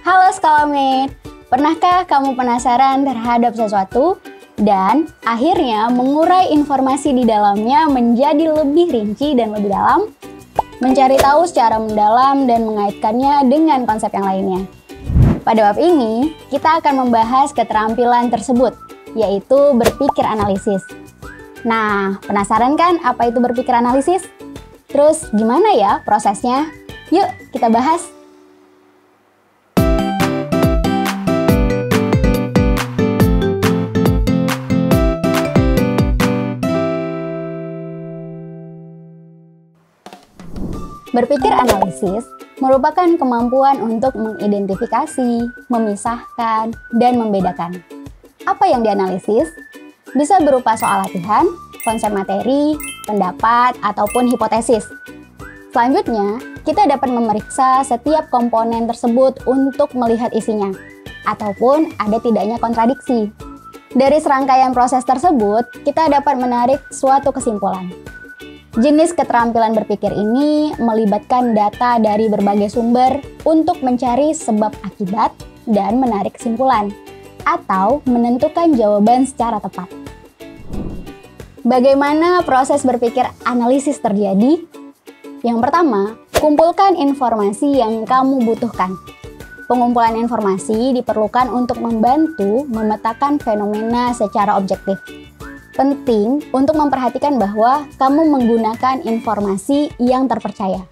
Halo Scholarmate, pernahkah kamu penasaran terhadap sesuatu dan akhirnya mengurai informasi di dalamnya menjadi lebih rinci dan lebih dalam? Mencari tahu secara mendalam dan mengaitkannya dengan konsep yang lainnya. Pada bab ini, kita akan membahas keterampilan tersebut, yaitu berpikir analisis. Nah, penasaran kan apa itu berpikir analisis? Terus gimana ya prosesnya? Yuk kita bahas! Berpikir analisis merupakan kemampuan untuk mengidentifikasi, memisahkan, dan membedakan. Apa yang dianalisis? Bisa berupa soal latihan, konsep materi, pendapat, ataupun hipotesis. Selanjutnya, kita dapat memeriksa setiap komponen tersebut untuk melihat isinya, ataupun ada tidaknya kontradiksi. Dari serangkaian proses tersebut, kita dapat menarik suatu kesimpulan. Jenis keterampilan berpikir ini melibatkan data dari berbagai sumber untuk mencari sebab akibat dan menarik kesimpulan, atau menentukan jawaban secara tepat. Bagaimana proses berpikir analisis terjadi? Yang pertama, kumpulkan informasi yang kamu butuhkan. Pengumpulan informasi diperlukan untuk membantu memetakan fenomena secara objektif. Penting untuk memperhatikan bahwa kamu menggunakan informasi yang terpercaya.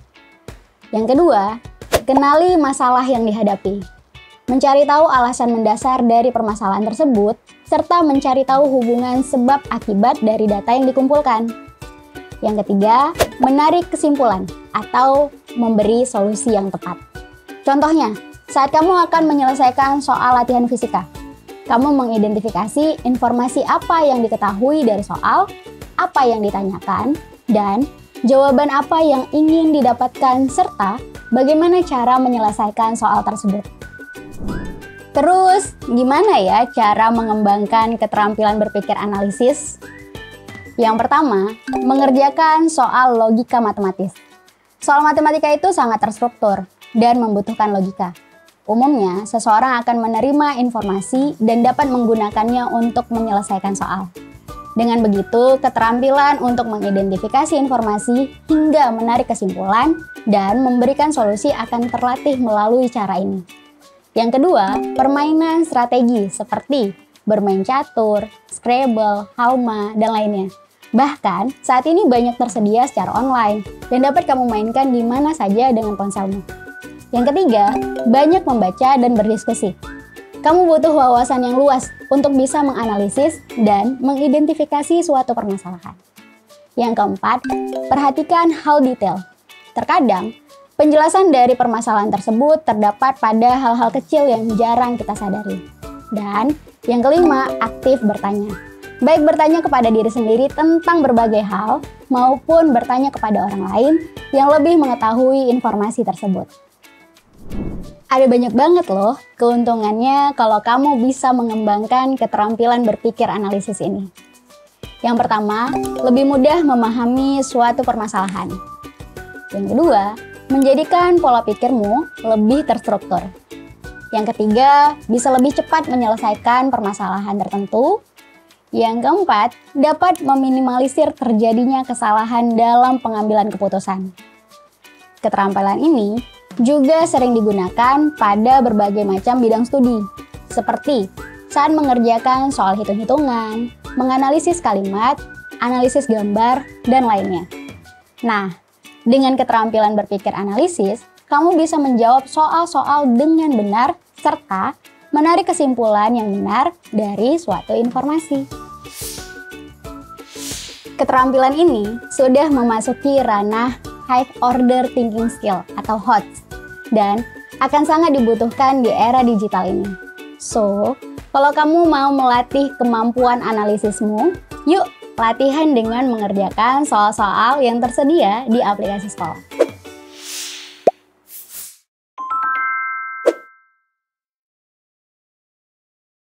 Yang kedua, kenali masalah yang dihadapi. Mencari tahu alasan mendasar dari permasalahan tersebut, serta mencari tahu hubungan sebab akibat dari data yang dikumpulkan. Yang ketiga, menarik kesimpulan atau memberi solusi yang tepat. Contohnya, saat kamu akan menyelesaikan soal latihan fisika, kamu mengidentifikasi informasi apa yang diketahui dari soal, apa yang ditanyakan, dan jawaban apa yang ingin didapatkan, serta bagaimana cara menyelesaikan soal tersebut. Terus, gimana ya cara mengembangkan keterampilan berpikir analisis? Yang pertama, mengerjakan soal logika matematis. Soal matematika itu sangat terstruktur dan membutuhkan logika. Umumnya, seseorang akan menerima informasi dan dapat menggunakannya untuk menyelesaikan soal. Dengan begitu, keterampilan untuk mengidentifikasi informasi hingga menarik kesimpulan dan memberikan solusi akan terlatih melalui cara ini. Yang kedua, permainan strategi seperti bermain catur, Scrabble, Halma, dan lainnya. Bahkan, saat ini banyak tersedia secara online dan dapat kamu mainkan di mana saja dengan ponselmu. Yang ketiga, banyak membaca dan berdiskusi. Kamu butuh wawasan yang luas untuk bisa menganalisis dan mengidentifikasi suatu permasalahan. Yang keempat, perhatikan hal detail. Terkadang, penjelasan dari permasalahan tersebut terdapat pada hal-hal kecil yang jarang kita sadari. Dan yang kelima, aktif bertanya. Baik bertanya kepada diri sendiri tentang berbagai hal, maupun bertanya kepada orang lain yang lebih mengetahui informasi tersebut. Ada banyak banget loh keuntungannya kalau kamu bisa mengembangkan keterampilan berpikir analisis ini. Yang pertama, lebih mudah memahami suatu permasalahan. Yang kedua, menjadikan pola pikirmu lebih terstruktur. Yang ketiga, bisa lebih cepat menyelesaikan permasalahan tertentu. Yang keempat, dapat meminimalisir terjadinya kesalahan dalam pengambilan keputusan. Keterampilan ini juga sering digunakan pada berbagai macam bidang studi, seperti saat mengerjakan soal hitung-hitungan, menganalisis kalimat, analisis gambar, dan lainnya. Nah, dengan keterampilan berpikir analisis, kamu bisa menjawab soal-soal dengan benar, serta menarik kesimpulan yang benar dari suatu informasi. Keterampilan ini sudah memasuki ranah High Order Thinking Skill atau HOTS, dan akan sangat dibutuhkan di era digital ini. So, kalau kamu mau melatih kemampuan analisismu, yuk latihan dengan mengerjakan soal-soal yang tersedia di aplikasi sekolah.